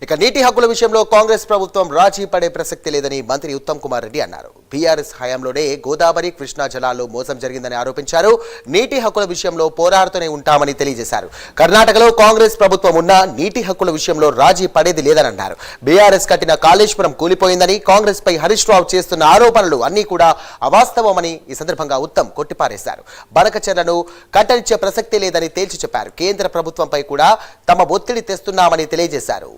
ఇక నీటి హక్కుల విషయంలో కాంగ్రెస్ ప్రభుత్వం రాజీ పడే ప్రసక్తి లేదని మంత్రి ఉత్తమ్ కుమార్ రెడ్డి అన్నారు. బీఆర్ఎస్ హయాంలోనే గోదావరి కృష్ణా జలాల్లో మోసం జరిగిందని ఆరోపించారు. నీటి హక్కుల విషయంలో పోరాడుతూనే ఉంటామని తెలియజేశారు. కర్ణాటకలో కాంగ్రెస్ ప్రభుత్వం ఉన్నా నీటి హక్కుల విషయంలో రాజీ పడేది లేదని అన్నారు. బీఆర్ఎస్ కట్టిన కాళేశ్వరం కూలిపోయిందని, కాంగ్రెస్ పై హరీష్ రావు చేస్తున్న ఆరోపణలు అన్ని కూడా అవాస్తవమని ఈ సందర్భంగా ఉత్తమ్ కొట్టిపారేశారు. బనకచెర్లను కట్టనిచ్చే ప్రసక్తి లేదని తేల్చి చెప్పారు. కేంద్ర ప్రభుత్వంపై కూడా తమ ఒత్తిడి తెస్తున్నామని తెలియజేశారు.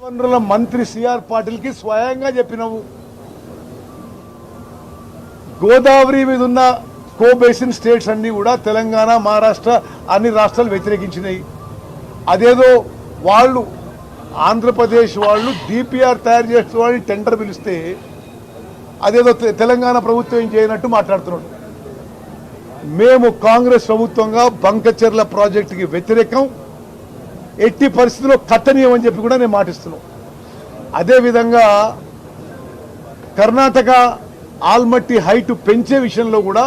వనరుల మంత్రి సిఆర్ పాటిల్ కి స్వయంగా చెప్పినావు, గోదావరి మీద ఉన్న కో బేసిన్ స్టేట్స్ అన్ని కూడా తెలంగాణ, మహారాష్ట్ర అన్ని రాష్ట్రాలు వ్యతిరేకించినాయి. అదేదో వాళ్ళు ఆంధ్రప్రదేశ్ వాళ్ళు డిపిఆర్ తయారు చేసే వాళ్ళని టెండర్ పిలిస్తే అదేదో తెలంగాణ ప్రభుత్వం ఏం చేయనట్టు మాట్లాడుతున్నాడు. మేము కాంగ్రెస్ ప్రభుత్వంగా బంకచెర్ల ప్రాజెక్టుకి వ్యతిరేకం, ఎట్టి పరిస్థితుల్లో కట్టనీయమని చెప్పి కూడా నేను మాటిస్తున్నాను. అదేవిధంగా కర్ణాటక ఆల్మట్టి హైట్ పెంచే విషయంలో కూడా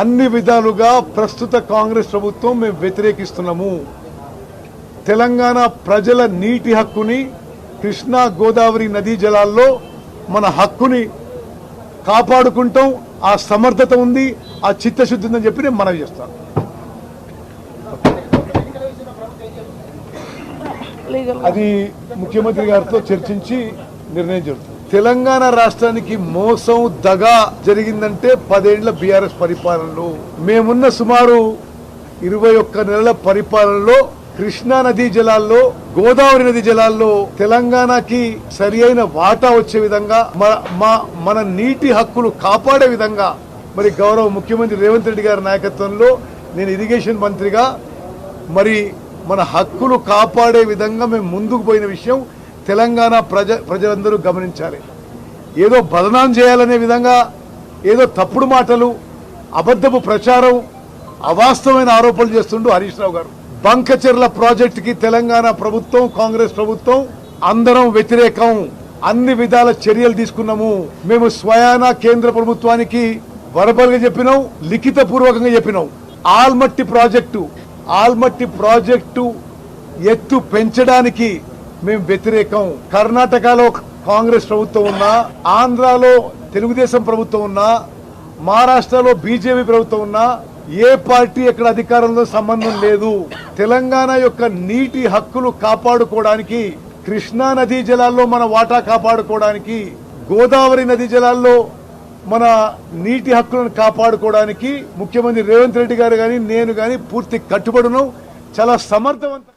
అన్ని విధాలుగా ప్రస్తుత కాంగ్రెస్ ప్రభుత్వం మేము వ్యతిరేకిస్తున్నాము. తెలంగాణ ప్రజల నీటి హక్కుని, కృష్ణా గోదావరి నదీ జలాల్లో మన హక్కుని కాపాడుకుంటాం. ఆ సమర్థత ఉంది, ఆ చిత్తశుద్ధి ఉందని చెప్పి నేను మనవి చేస్తాను. అది ముఖ్యమంత్రి గారితో చర్చించి నిర్ణయం జరుగుతుంది. తెలంగాణ రాష్ట్రానికి మోసం, దగా జరిగిందంటే 10 ఏళ్ల బీఆర్ఎస్ పరిపాలనలో, మేమున్న సుమారు 21 నెలల పరిపాలనలో కృష్ణా నదీ జలాల్లో, గోదావరి నది జలాల్లో తెలంగాణకి సరి అయిన వాటా వచ్చే విధంగా, మన నీటి హక్కులు కాపాడే విధంగా మరి గౌరవ ముఖ్యమంత్రి రేవంత్ రెడ్డి గారి నాయకత్వంలో నేను ఇరిగేషన్ మంత్రిగా మరి మన హక్కులు కాపాడే విధంగా మేము ముందుకు పోయిన విషయం తెలంగాణ ప్రజలందరూ గమనించాలి. ఏదో బదనాం చేయాలనే విధంగా ఏదో తప్పుడు మాటలు, అబద్ధపు ప్రచారం, అవాస్తవమైన ఆరోపణలు చేస్తుండు హరీష్ రావు గారు. బంకచెర్ల ప్రాజెక్టుకి తెలంగాణ ప్రభుత్వం, కాంగ్రెస్ ప్రభుత్వం అందరం వ్యతిరేకం. అన్ని విధాల చర్యలు తీసుకున్నాము. మేము స్వయాన కేంద్ర ప్రభుత్వానికి వరబల్గా చెప్పినాం, లిఖిత పూర్వకంగా చెప్పినాం. ఆల్మట్టి ప్రాజెక్టు ఎత్తు పెంచడానికి మేము వ్యతిరేకం. కర్ణాటకలో కాంగ్రెస్ ప్రభుత్వం ఉన్నా, ఆంధ్రాలో తెలుగుదేశం ప్రభుత్వం ఉన్నా, మహారాష్ట్రలో బీజేపీ ప్రభుత్వం ఉన్నా, ఏ పార్టీ ఎక్కడ అధికారంలో సంబంధం లేదు. తెలంగాణ యొక్క నీటి హక్కులు కాపాడుకోవడానికి, కృష్ణా నదీ జలాల్లో మన వాటా కాపాడుకోవడానికి, గోదావరి నదీ జలాల్లో మన నీటి హక్కులను కాపాడుకోవడానికి ముఖ్యమంత్రి రేవంత్ రెడ్డి గారు కానీ, నేను కానీ పూర్తి కట్టుబడును. చాలా సమర్థవంతం.